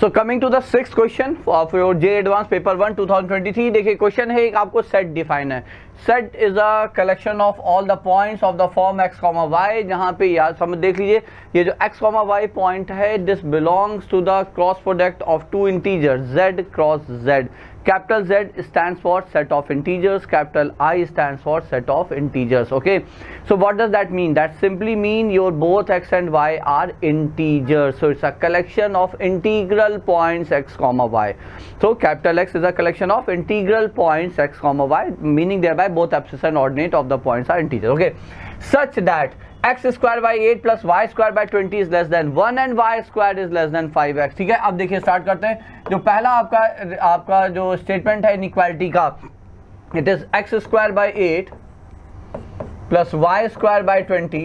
So coming to the sixth question of your JEE advance paper 1 2023। देखिए question है एक, आपको सेट डिफाइन है। Set is a collection of all the points of the form x, y, जहाँ पे यार समझ देख लीजिए ये जो x, y पॉइंट है this belongs to the cross product of two integers z cross z। Capital Z stands for set of integers, capital I stands for set of integers. Okay, so what does that mean? That simply mean your both x and y are integers, so it's a collection of integral points x comma y. So capital X is a collection of integral points x comma y, meaning thereby both abscissa and ordinate of the points are integers. Okay, such that x square by 8 plus y square by 20 is less than 1 and y square is less than 5x। ठीक है, अब देखिए start करते हैं। जो पहला आपका जो स्टेटमेंट है इनइक्वालिटी का, it is x square by 8 plus y square by 20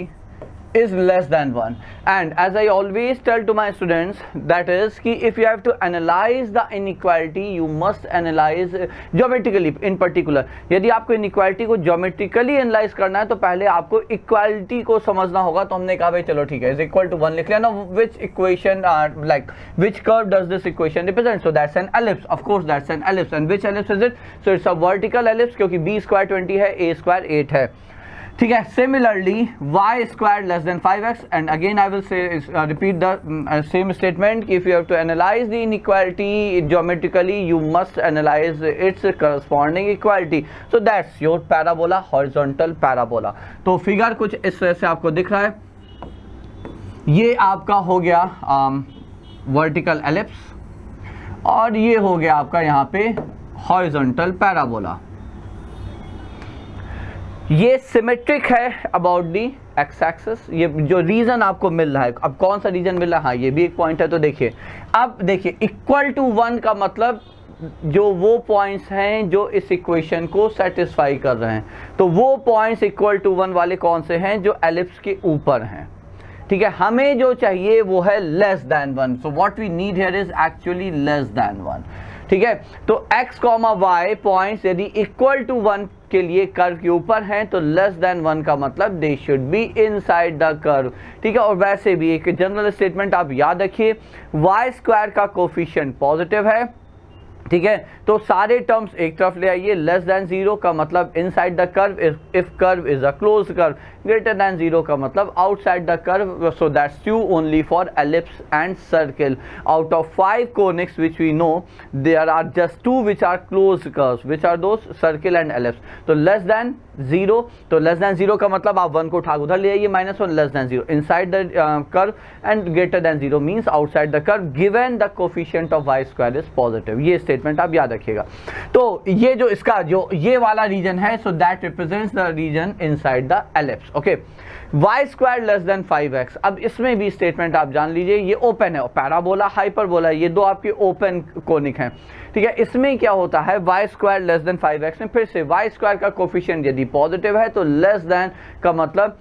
is less than 1, and as I always tell to my students that is कि if you have to analyze the inequality you must analyze geometrically in particular। यदि आपको inequality को geometrically analyze करना है तो पहले आपको equality को समझना होगा। तो हमने कहा भाई चलो ठीक है, is equal to 1 लिख लिया ना। which equation like which curve does this equation represent? So that's an ellipse, of course that's an ellipse, and which ellipse is it? So it's a vertical ellipse क्योंकि b square 20 है, a square 8 है। ठीक है, similarly y square less than 5x, and again I will say repeat the same statement, if you have to analyse the inequality geometrically you must analyse its corresponding equality. So that's your parabola, horizontal parabola. तो figure कुछ इस तरह से आपको दिख रहा है। ये आपका हो गया वर्टिकल एलिप्स और ये हो गया आपका यहाँ पे हॉरिजॉन्टल पैराबोला। ये सिमेट्रिक है अबाउट दी एक्स एक्सिस। ये जो रीजन आपको मिल रहा है, अब कौन सा रीजन मिल रहा है, हाँ ये भी एक पॉइंट है। तो देखिए अब देखिए इक्वल टू 1 का मतलब जो वो पॉइंट्स हैं जो इस इक्वेशन को सेटिस्फाई कर रहे हैं। तो वो पॉइंट्स इक्वल टू 1 वाले कौन से हैं? जो एलिप्स के ऊपर हैं। ठीक है, हमें जो चाहिए वो है less than 1। So what we need here is actually less than 1। ठीक है, तो x, y पॉइंट्स यदि इक्वल टू 1 के लिए कर्व के ऊपर हैं तो लेस देन 1 का मतलब they should be inside the curve. ठीक है, और वैसे भी एक जनरल स्टेटमेंट आप याद रखिए, y स्क्वायर का कोफिशिएंट पॉजिटिव है। ठीक है, तो सारे टर्म्स एक तरफ ले आइए। लेस देन 0 का मतलब inside the curve, if curve is a close curve. Greater than 0 का मतलब outside the curve. So that's true only for ellipse and circle. Out of 5 conics which we know there are just 2 which are close curves, which are those circle and ellipse. तो less than 0, तो less than 0 का मतलब आप 1 को उठा उधर ले आइए, -1 less than 0 inside the curve, and greater than 0 means outside the curve given the coefficient of y square is positive. ये स्टेटमेंट आप याद रखिएगा। तो ये जो इसका जो ये वाला रीजन है, so that represents the region inside the ellipse. Okay, y square less than 5x। अब इसमें भी स्टेटमेंट आप जान लीजिए, ये ओपन है, पैराबोला हाइपरबोला, ये दो आपके ओपन कोनिक हैं। ठीक है, इसमें क्या होता है, y square less than 5x में फिर से y स्क्वायर का कोफिशिएंट यदि पॉजिटिव है तो लेस देन का मतलब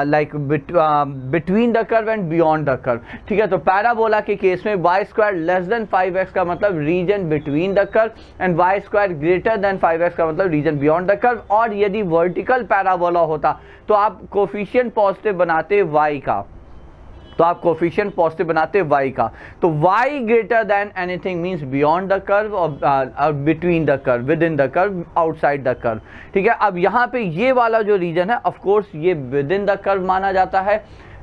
like between the curve and beyond the curve. ठीक है, तो पैराबोला के केस में y square less than 5x का मतलब region between the curve, and y square greater than 5x का मतलब रीजन बियॉन्ड द कर्व। और यदि वर्टिकल पैराबोला होता तो आप कोफिशिएंट पॉजिटिव बनाते y का, तो आप कोफिशिएंट पॉजिटिव बनाते y का। तो y greater than anything means beyond the curve और between the curve, within the curve, outside the curve. ठीक है, अब यहाँ पे ये वाला जो रीजन है ऑफ कोर्स ये विद इन द कर्व माना जाता है।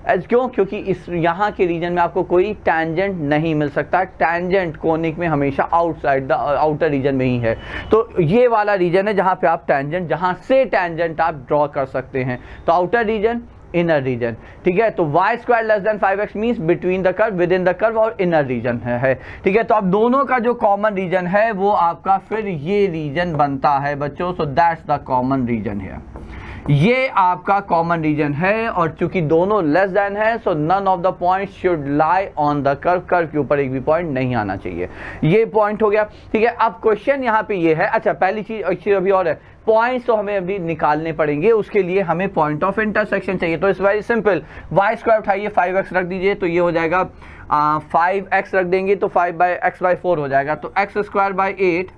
क्यों? क्योंकि इस यहाँ के रीजन में आपको कोई टैंजेंट नहीं मिल सकता। टैंजेंट कोनिक में हमेशा आउटसाइड द आउटर रीजन में ही है। तो ये वाला रीजन है जहाँ पे आप टैंजेंट, जहाँ से टैंजेंट आप ड्रॉ कर सकते हैं। तो आउटर रीजन, इनर रीजन। ठीक है, तो y square less than 5x means between the curve, within the curve और इनर रीजन है। ठीक है, तो अब दोनों का जो कॉमन रीजन है वो आपका फिर ये रीजन बनता है बच्चों। So that's the common region है, ये आपका कॉमन रीजन है। और चूंकि दोनों लेस देन है so none of the point should lie on the curve, curve के ऊपर एक भी पॉइंट नहीं आना चाहिए। ये पॉइंट हो गया। ठीक है, अब क्वेश्चन यहाँ पे ये है, अच्छा पहली चीज अभी और है, पॉइंट्स तो हमें अभी निकालने पड़ेंगे, उसके लिए हमें पॉइंट ऑफ इंटरसेक्शन चाहिए। तो it's very simple, y square उठाइए 5x रख दीजिए, तो ये हो जाएगा 5x रख देंगे तो 5/x/4 हो जाएगा। तो x square by 8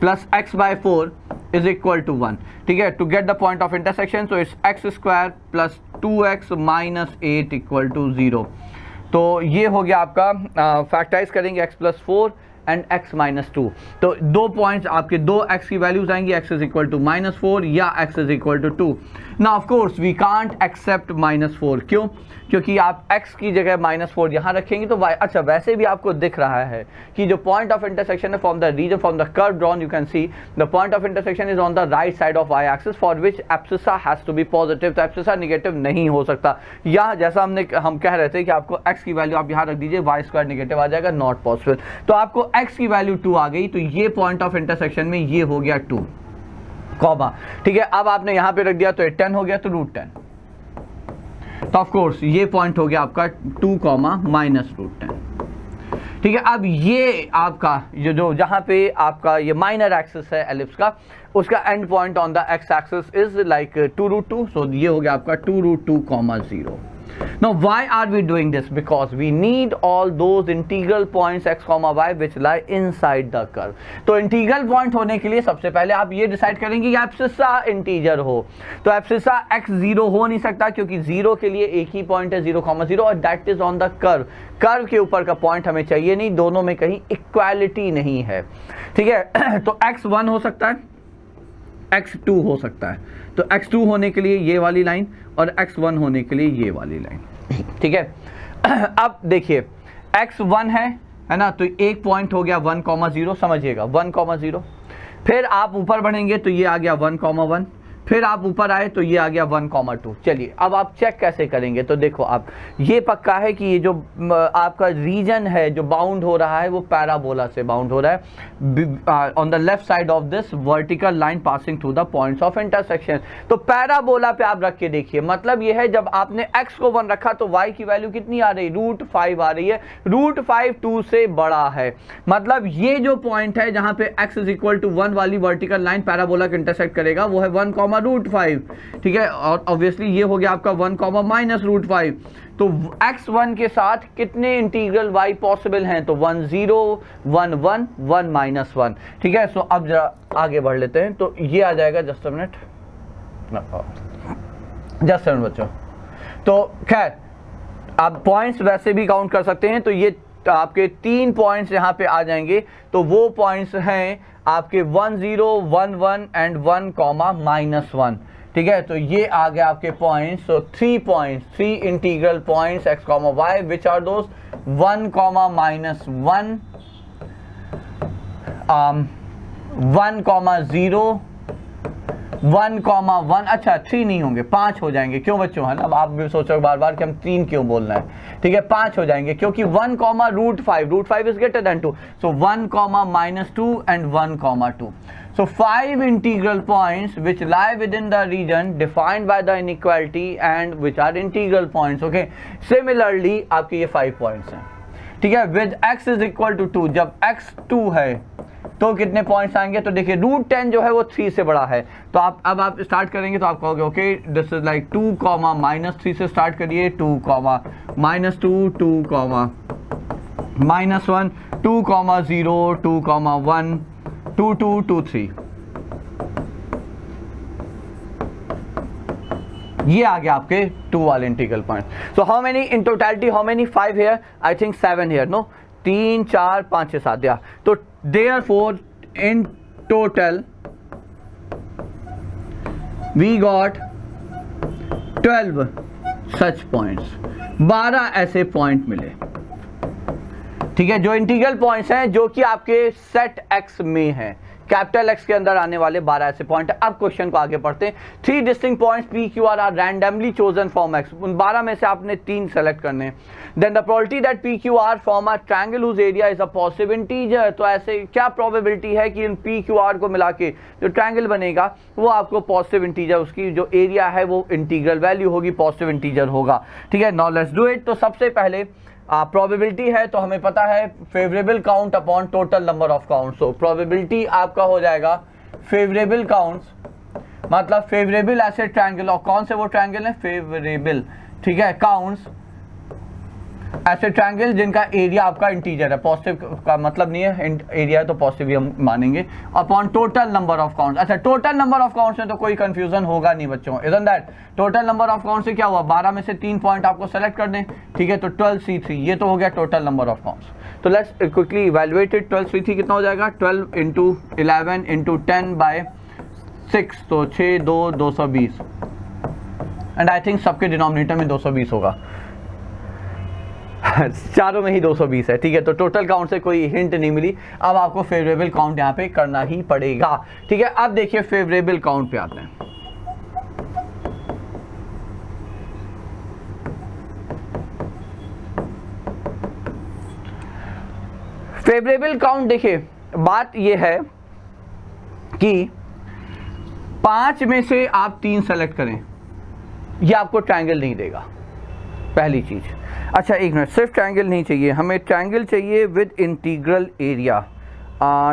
plus x/4 is equal to 1। ठीक है, to get the point of intersection so it's x square plus 2x minus 8 equal to 0। तो ये हो गया आपका, फैक्टराइज करेंगे x+4 एंड x -2, तो 2 पॉइंट्स आपके 2x की वैल्यूज आएंगी, x इज इक्वल टू -4 या x इज इक्वल टू 2। ना of course we can't accept -4, क्यों? क्योंकि आप x की जगह -4 यहाँ रखेंगे तो y, अच्छा वैसे भी आपको दिख रहा है कि जो पॉइंट ऑफ इंटरसेक्शन है from the region from the curve drawn, you can see the point of intersection is on the right side of y axis for which abscissa has to be positive, तो abscissa negative नहीं हो सकता। या जैसा हम कह रहे थे कि आपको x की वैल्यू आप यहाँ रख दीजिए, y² नेगेटिव आ जाएगा, नॉट पॉसिबल। तो आपको x की वैल्यू 2 आ गई, तो ये पॉइंट ऑफ इंटरसेक्शन में ये हो गया 2, कॉमा, ठीक है। अब आपने यहाँ पे रख दिया तो 10 हो गया, तो √10, तो ऑफ कोर्स ये पॉइंट हो गया आपका 2, -√10, ठीक है। अब ये आपका जो जहाँ पे आपका ये माइनर एक्सिस है एलिप्स का, उसका and point on the x axis is like 2√2, सो ये हो गया आपका 2√2, 0। Now why are we doing this? Because we need all those integral points x, y which lie inside the curve. तो integral point होने के लिए सबसे पहले आप ये डिसाइड करेंगे कि एब्सिसा इंटीजर हो, तो एब्सिसा x 0 हो नहीं सकता क्योंकि 0 के लिए एक ही पॉइंट है 0,0 और that is on the curve. Curve के ऊपर का पॉइंट हमें चाहिए नहीं, दोनों में कहीं इक्वालिटी नहीं है, ठीक है। तो x 1 हो सकता है, x2 हो सकता है, तो x2 होने के लिए ये वाली लाइन और x1 होने के लिए ये वाली लाइन, ठीक है। अब देखिए x1 है ना, तो एक पॉइंट हो गया 1,0, समझिएगा 1,0, फिर आप ऊपर बढ़ेंगे तो ये आ गया 1,1, फिर आप ऊपर आए तो ये आ गया 1,2। चलिए अब आप चेक कैसे करेंगे, तो देखो आप ये पक्का है कि ये जो आपका रीजन है जो बाउंड हो रहा है वो पैराबोला से बाउंड हो रहा है on the left side of this vertical line passing through the points of intersection. तो पैराबोला पे आप रख के देखिए, मतलब ये है जब आपने x को 1 रखा तो y की वैल्यू कितनी आ रही, √5 आ रही है, √5 2 से बड़ा है, मतलब ये जो पॉइंट है जहां पे x इज इक्वल टू 1 वाली वर्टिकल लाइन पैराबोला को इंटरसेक्ट करेगा वो है 1,√5, ठीक है। और ऑब्वियसली ये हो गया आपका 1, -√5। तो x1 के साथ कितने इंटीग्रल y पॉसिबल हैं, तो 1, 0, 1, 1, 1, -1, ठीक है। सो अब जरा आगे बढ़ लेते हैं, तो ये आ जाएगा, जस्ट अ मिनट बच्चों। तो खैर आप पॉइंट्स वैसे भी काउंट कर सकते हैं, तो ये आपके 3 पॉइंट्स यहाँ पे आ जाएंगे, तो वो पॉइंट्स हैं आपके 1, 0, 1, 1 एंड 1, -1, ठीक है। तो ये आ गया आपके पॉइंट्स, तो 3 points, 3 integral points x, y which are those 1, -1, 1,0, 1,1, अच्छा 3 नहीं होंगे, 5 हो जाएंगे, क्यों बच्चों, है ना। अब आप भी सोचोगे बार बार कि हम 3 क्यों बोलना है, ठीक है, 5 हो जाएंगे क्योंकि 1, √5 is greater than 2, so 1, -2 and 1,2। So 5 integral points which lie within the region defined by the inequality and which are integral points, okay। Similarly आपके ये 5 points हैं, ठीक है, with x is equal to 2, जब x 2 है तो कितने points आएंगे, तो देखिए √10 जो है वो 3 से बड़ा है, तो अब आप स्टार्ट करेंगे तो आप कहोगे ओके दिस इज लाइक 2, -3 से स्टार्ट करिए, 2, -2, 2, -1, 2, 0, 2, 1, 2, 2, 2, 3, ये आ गया आपके 2 वाले integral point. So how many in totality, how many 5 here, I think 7 here, no 3, 4, 5, 6, 7, या तो therefore in total we got 12 such points, 12 ऐसे पॉइंट मिले, ठीक है, जो इंटीग्रल पॉइंट्स हैं जो कि आपके सेट x में है, कैपिटल X के अंदर आने वाले 12 ऐसे पॉइंट है। अब क्वेश्चन को आगे पढ़ते हैं। 3 distinct points P, Q, R are randomly chosen from X, उन 12 में से आपने 3 सेलेक्ट करने हैं। Then the probability that P, Q, R form a triangle whose area is a positive integer, तो ऐसे क्या प्रोबेबिलिटी है कि इन P, Q, R को मिला के जो ट्रायंगल बनेगा वो आपको पॉजिटिव इंटीजर, उसकी जो एरिया है वो इंटीग्रल वैल्यू होगी, पॉजिटिव इंटीजर होगा, ठीक है। Now let's do it. तो सबसे पहले प्रोबेबिलिटी है तो हमें पता है favourable count upon total number of count, so probability आपका हो जाएगा फेवरेबल काउंट्स, मतलब फेवरेबल ऐसे ट्रायंगल, और कौन से वो ट्रायंगल है फेवरेबल, ठीक है, काउंट्स ऐसे ट्रायंगल जिनका एरिया आपका इंटीजर है, पॉजिटिव का मतलब नहीं है, एरिया है तो पॉजिटिव ही हम मानेंगे, upon total number of counts. अच्छा, टोटल नंबर ऑफ काउंट्स में तो कोई कंफ्यूजन होगा नहीं बच्चों, isn't that? Total number of counts से क्या हुआ, 12 में से 3 पॉइंट आपको सेलेक्ट कर दें, ठीक है, तो 12C3 ये तो हो गया टोटल नंबर ऑफ काउंट्स। तो let's quickly evaluate it. 12C3 कितना हो जाएगा, 12 इंटू 11 इंटू 10 बाय 6, तो 6 2 220, एंड आई थिंक सबके डिनोमिनेटर में 220 होगा चारों में ही 220 है, ठीक है। तो टोटल काउंट से कोई हिंट नहीं मिली, अब आपको फेवरेबल काउंट यहाँ पे करना ही पड़ेगा, ठीक है। अब देखिए फेवरेबल काउंट पे आते हैं। फेवरेबल काउंट देखिए, बात ये है कि 5 में से आप 3 सेलेक्ट करें, ये आपको ट्रायंगल नहीं देगा, पहली चीज। अच्छा एक मिनट, सिर्फ ट्रायंगल नहीं चाहिए हमें, ट्रायंगल चाहिए with integral area.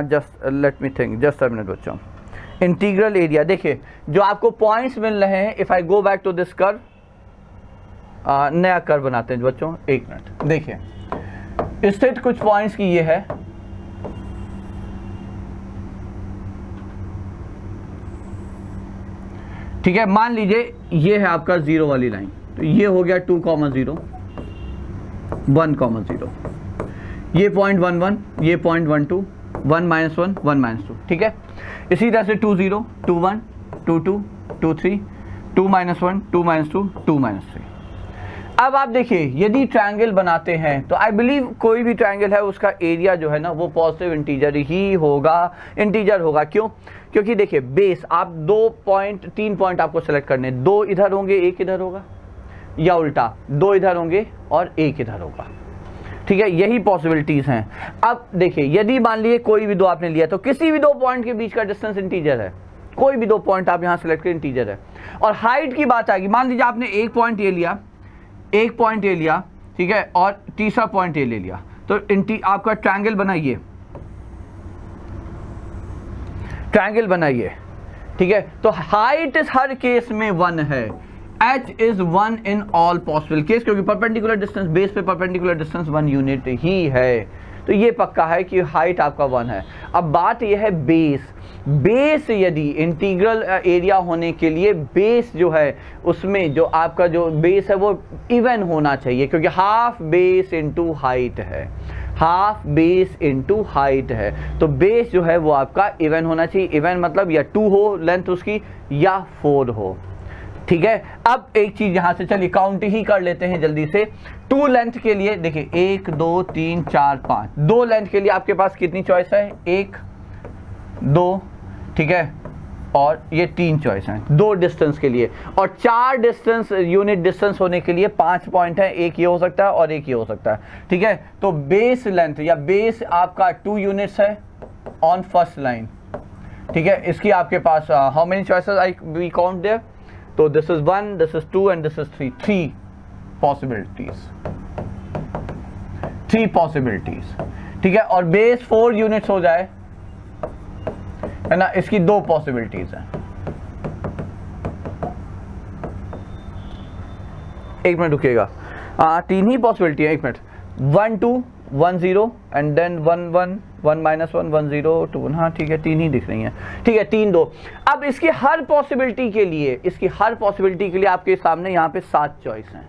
Just let me think, just a minute बच्चों। इंटीग्रल एरिया देखिए, जो आपको पॉइंट्स मिल रहे हैं, if I go back to this curve, नया कर्व बनाते हैं बच्चों, एक मिनट देखिए, स्टेट कुछ पॉइंट्स की ये है, ठीक है। मान लीजिए ये है आपका 0 वाली लाइन, तो ये हो गया 2,0 1,0, ये 0.11, ये 0.12, 1 - 1 1 - 2, ठीक है। इसी तरह से 20 21 22 23 2 - 1 2 - 2 2 - 3। अब आप देखिए, यदि ट्रायंगल बनाते हैं तो आई बिलीव कोई भी ट्रायंगल है उसका एरिया जो है ना वो पॉजिटिव इंटीजर ही होगा, इंटीजर होगा। क्यों? क्योंकि देखिए बेस, आप 3 पॉइंट आपको सेलेक्ट करने, 2 इधर होंगे 1 इधर होगा, या उल्टा 2 इधर होंगे और 1 इधर होगा, ठीक है। यही पॉसिबिलिटीज हैं। अब देखिए, यदि मान लीजिए कोई भी 2 आपने लिया, तो किसी भी 2 पॉइंट के बीच का डिस्टेंस इंटीजर है, कोई भी 2 पॉइंट आप यहाँ सेलेक्ट करें इंटीजर है। और हाइट की बात आएगी, मान लीजिए आपने 1 पॉइंट ये लिया, 1 पॉइंट ये लिया, ठीक है, और तीसरा पॉइंट ये ले लिया, तो आपका ट्रायंगल बनाइए, ट्रायंगल बनाइए, ठीक है। तो हाइट हर केस में 1 है, h is 1 in all possible case, क्योंकि परपेंडिकुलर डिस्टेंस, बेस पे परपेंडिकुलर डिस्टेंस 1 यूनिट ही है, तो ये पक्का है कि हाइट आपका 1 है। अब बात यह है बेस, बेस यदि इंटीग्रल एरिया होने के लिए बेस जो है उसमें जो आपका जो बेस है वो इवन होना चाहिए, क्योंकि हाफ बेस इंटू हाइट है, हाफ बेस इंटू हाइट है, तो बेस जो है वो आपका इवन होना चाहिए। इवन मतलब या 2 हो लेंथ उसकी, या 4 हो, ठीक है। अब एक चीज यहां से चलिए काउंट ही कर लेते हैं जल्दी से। 2 लेंथ के लिए देखिए 1 2 3 4 5, 2 लेंथ के लिए आपके पास कितनी चॉइस है, 1 2, ठीक है, और ये 3 चॉइस हैं 2 डिस्टेंस के लिए, और 4 डिस्टेंस यूनिट डिस्टेंस होने के लिए 5 पॉइंट है, एक ये हो सकता है और एक ये हो सकता है, ठीक है। तो बेस लेंथ या बेस आपका 2 यूनिट्स है ऑन फर्स्ट लाइन, ठीक है। इसकी आपके पास how many choices I we count there, तो this is 1, this is 2 and this is 3, 3 possibilities, 3 possibilities, ठीक है। और बेस 4 यूनिट्स हो जाए, है ना, इसकी 2 पॉसिबिलिटीज हैं। एक मिनट रुकिएगा, 3 ही पॉसिबिलिटी है, एक मिनट, 1 2 1 0 एंड देन 1 1 1 - 1 1 0 2 1, हाँ ठीक है, 3 ही दिख रही हैं, ठीक है, 3 2। अब इसकी हर पॉसिबिलिटी के लिए, इसकी हर पॉसिबिलिटी के लिए आपके सामने यहाँ पे 7 चॉइस हैं।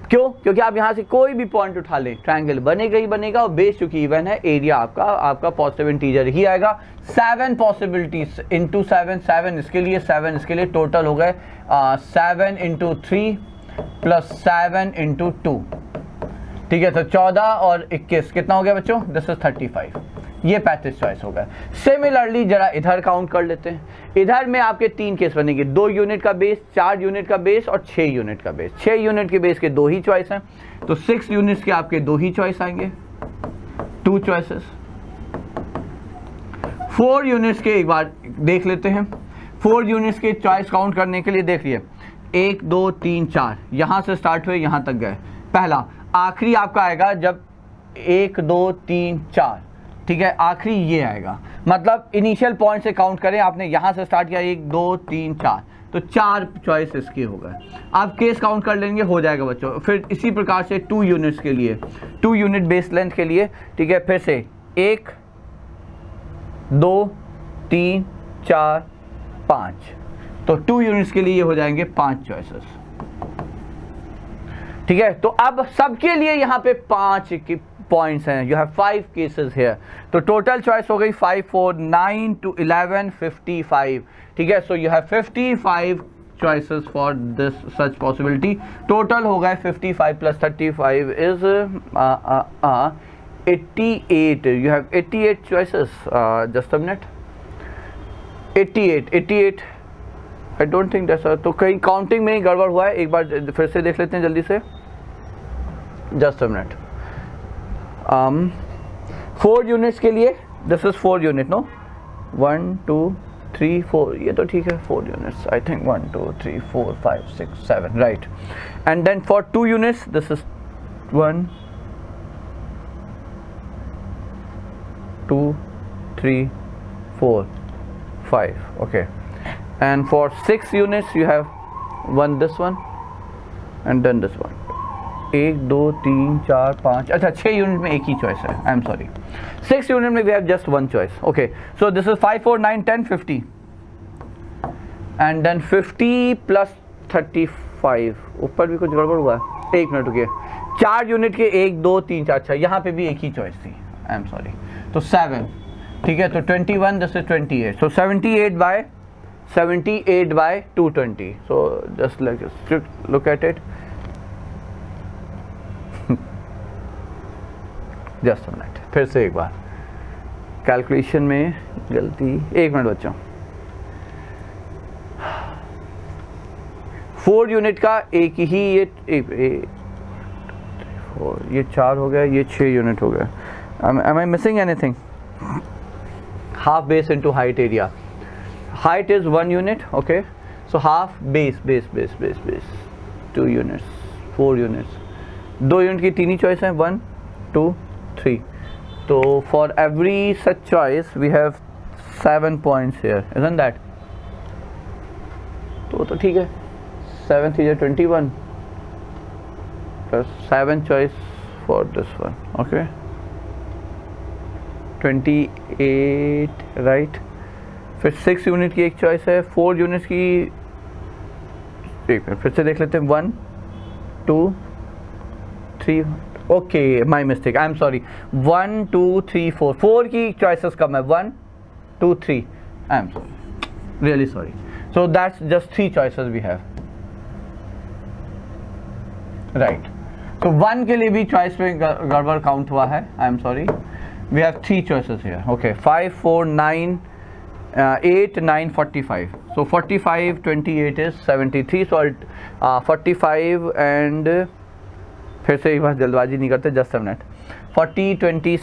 क्यों? क्योंकि आप यहाँ से कोई भी पॉइंट उठा लें, ट्रायंगल बनेगा ही बनेगा, और बेस चूंकि इवन है, एरिया आपका पॉजिटिव इंटीजर ही आएगा। 7 पॉसिबिलिटीज इंटू 7, 7 इसके लिए, 7 इसके लिए, टोटल हो गए 7 इंटू 3 प्लस 7 इंटू 2, ठीक है। तो 14 और 21 कितना हो गया बच्चों, दिस इज 35, ये 35 चॉइस हो गए। सिमिलरली जरा इधर काउंट कर लेते हैं, इधर में आपके 3 केस बनेंगे, 2 यूनिट का बेस, 4 यूनिट का बेस और 6 यूनिट का बेस। 6 यूनिट के बेस के 2 ही चॉइस हैं, तो 6 यूनिट्स के आपके 2 ही चॉइस आएंगे, 2 चॉइसेस। 4 यूनिट्स के एक बार देख लेते हैं, 4 यूनिट्स के चॉइस काउंट करने के लिए देख लिए, 1 2 3 4 यहां से स्टार्ट हुए यहां तक गए, पहला आखिरी आपका आएगा जब 1 2 3 4, ठीक है, आखिरी ये आएगा, मतलब इनिशियल पॉइंट से काउंट करें, आपने यहां से स्टार्ट किया 1 2 3 4, तो 4 चॉइस इसके हो गए। आप केस काउंट कर लेंगे, हो जाएगा बच्चों। फिर इसी प्रकार से 2 यूनिट्स के लिए, 2 यूनिट बेस लेंथ के लिए, ठीक है, फिर से 1 2 3 4 5, तो 2 यूनिट्स के लिए ये हो जाएंगे 5 चॉइसेस, ठीक है। तो अब सबके लिए यहाँ पे 5 पॉइंट्स हैं, यू हैव 5 केसेस हियर। तो टोटल चॉइस हो गई 5 4 9 to 11 55, ठीक है। So you have 55 choices for this such possibility. Total हो गए 55 plus 35 is 88, you have 88 choices. Just a minute, 88 I don't think that's, तो कहीं काउंटिंग में ही गड़बड़ हुआ है, एक बार फिर से देख लेते हैं जल्दी से। Just a minute. 4 यूनिट्स के लिए दिस इज 4 यूनिट, नो 1 2 3 4, ये तो ठीक है 4 units I think, 1 2 3 4 5 6 7, right. And then for 2 units this is 1 2 3 4 5, okay। And for 6 units you have this one and then this one। 1 2 3 4 5, अच्छा 6 यूनिट में एक ही चॉइस है, आई एम सॉरी। 6 यूनिट में we have just 1 choice, okay. So this is 5 4 9 10 50 and then 50 plus 35, ऊपर भी कुछ गड़बड़ हुआ है, 1 मिनट रुकिए। 4 यूनिट के 1 2 3 4, अच्छा यहाँ पे भी एक ही चॉइस थी, आई एम सॉरी। तो 7, ठीक है, तो 21, this is 28, so 78 by 220, so just like this, look at it। Just a minute, फिर से एक बार कैलकुलेशन में गलती, 1 मिनट बच्चों। 4 यूनिट का एक ही ये 4 हो गया, ये 6 यूनिट हो गया। am I missing anything? Half base into height area, height is 1 unit, okay, so half base 2 units, 4 units, 2 unit की 3 ही चॉइस है, 1 2 3, तो for every such choice we have 7 points here, isn't that? तो ठीक है, 7 3 21 plus 7 choice for this one, okay, 28, right। फिर 6 unit की एक choice है, 4 यूनिट्स की, एक मिनट फिर से देख लेते हैं, 1 2 3, okay my mistake, I am sorry, 1 2 3 4, 4 की चॉइसेस कम है, 1 2 3, I am sorry, really sorry. So that's just 3 choices we have, right. तो 1 के लिए भी चॉइस में गड़बड़ काउंट हुआ है, I am sorry. We have 3 choices here, okay. 5 4 9 8 9 45, so 45 28 is 73, so 45 and फिर से एक बार जल्दबाजी नहीं करते, just a minute. 40 20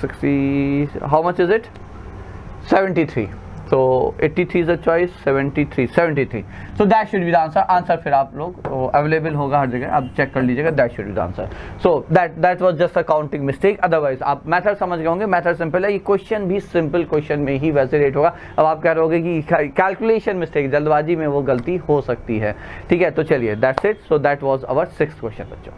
60, how much is it? 73, so 83 is a choice, 73, so that should be the answer। फिर आप लोग अवेलेबल होगा हर जगह, आप चेक कर लीजिएगा, that should be the answer। so that was just a counting mistake, otherwise आप method समझ गए होंगे, मेथड सिंपल है। ये क्वेश्चन भी सिंपल क्वेश्चन में ही वैसे रेट होगा। अब आप कह रहे होगे कि कैलकुलेशन मिस्टेक, जल्दबाजी में वो गलती हो सकती है, ठीक है। तो चलिए, that's it. So that was our 6th question बच्चों।